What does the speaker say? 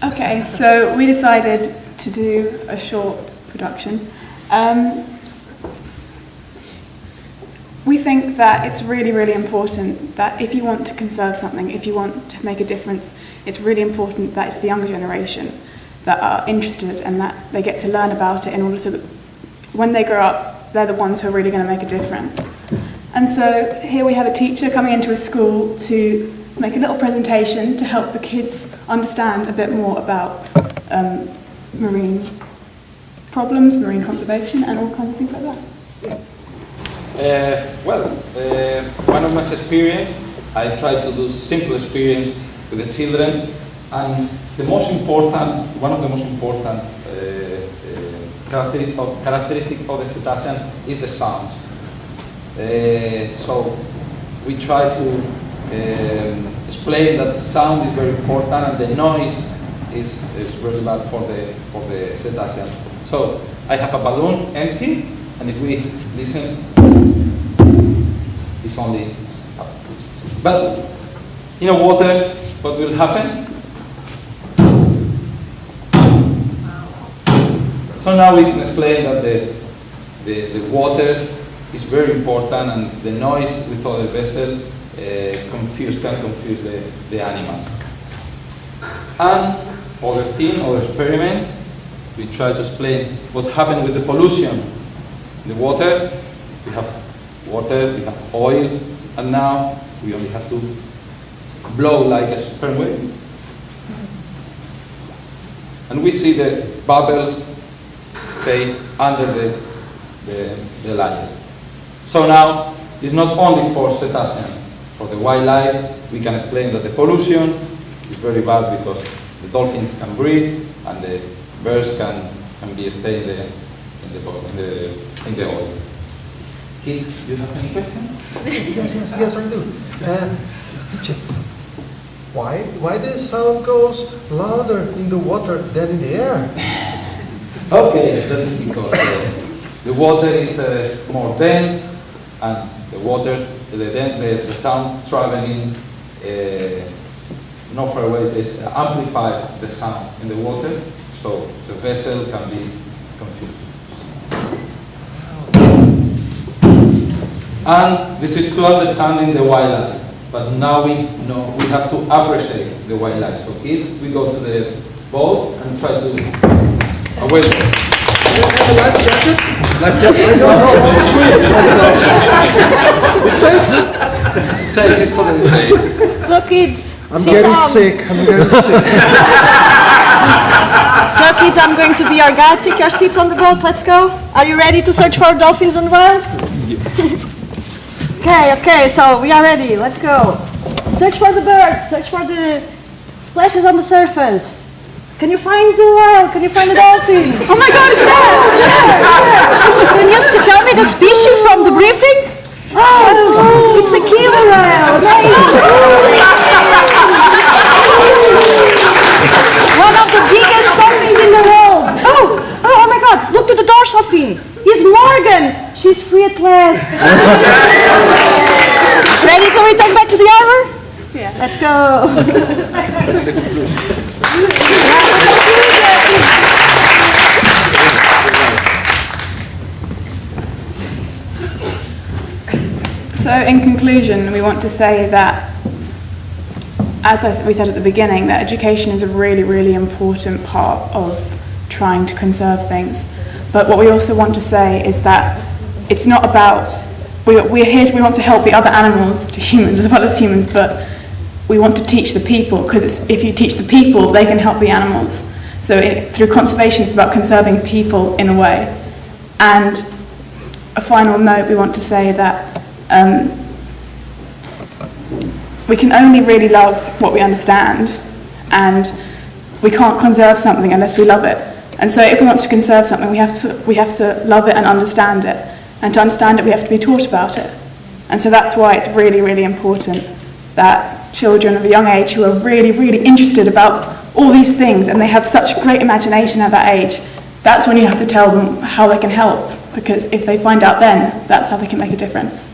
Okay, so we decided to do a short production. We think that it's really, really important that if you want to conserve something, if you want to make a difference, it's really important that it's the younger generation that are interested and that they get to learn about it in order so that when they grow up, they're the ones who are really going to make a difference. And so here we have a teacher coming into a school to make a little presentation to help the kids understand a bit more about marine problems, marine conservation, and all kinds of things like that. One of my experience, I try to do simple experience with the children, and one of the most important characteristic of the cetacean is the sound. So we try to explain that the sound is very important and the noise is really bad for the cetacean. So I have a balloon empty, and if we listen, it's only up. But in water, what will happen? So now we can explain that the water is very important, and the noise with other vessel can confuse the animal. And other thing, other experiment, we try to explain what happened with the pollution in the water. We have water, we have oil, and now we only have to blow like a sperm whale. And we see the bubbles stay under the land. So now, it's not only for cetacean, for the wildlife, we can explain that the pollution is very bad because the dolphins can breathe and the birds can be stay in the oil. Keith, do you have any question? Yes, I do. Teacher, why the sound goes louder in the water than in the air? Okay, that's because the water is more dense, and the sound traveling not far away is amplify the sound in the water, so the vessel can be confused. And this is to understanding the wildlife, but now we know we have to appreciate the wildlife. So kids, we go to the boat and try to away. Life jacket? Life jacket? No, swim. It's safe? Safe, it's totally safe. So kids, I'm getting sick. So kids, I'm going to be your guide. Take your seats on the boat. Let's go. Are you ready to search for dolphins and whales? Yes. Okay, so we are ready. Let's go. Search for the birds. Search for the splashes on the surface. Can you find the whale? Can you find the dolphin? Oh my God, it's there! Can you tell me the species from the briefing? Oh, it's a killer whale. One of the biggest dolphins in the world. Oh my God, look to the door, Sophie. It's Morgan. She's free at last. Ready to return back to the harbor? Yeah. Let's go. So in conclusion, we want to say that, as we said at the beginning, that education is a really, really important part of trying to conserve things. But what we also want to say is that it's not about, we want to help the other animals to humans as well as humans, but we want to teach the people, because if you teach the people, they can help the animals. So through conservation, it's about conserving people in a way. And a final note, we want to say that we can only really love what we understand, and we can't conserve something unless we love it. And so if we want to conserve something, we have to love it and understand it. And to understand it, we have to be taught about it. And so that's why it's really, really important that children of a young age who are really, really interested about all these things, and they have such a great imagination at that age, that's when you have to tell them how they can help. Because if they find out then, that's how they can make a difference.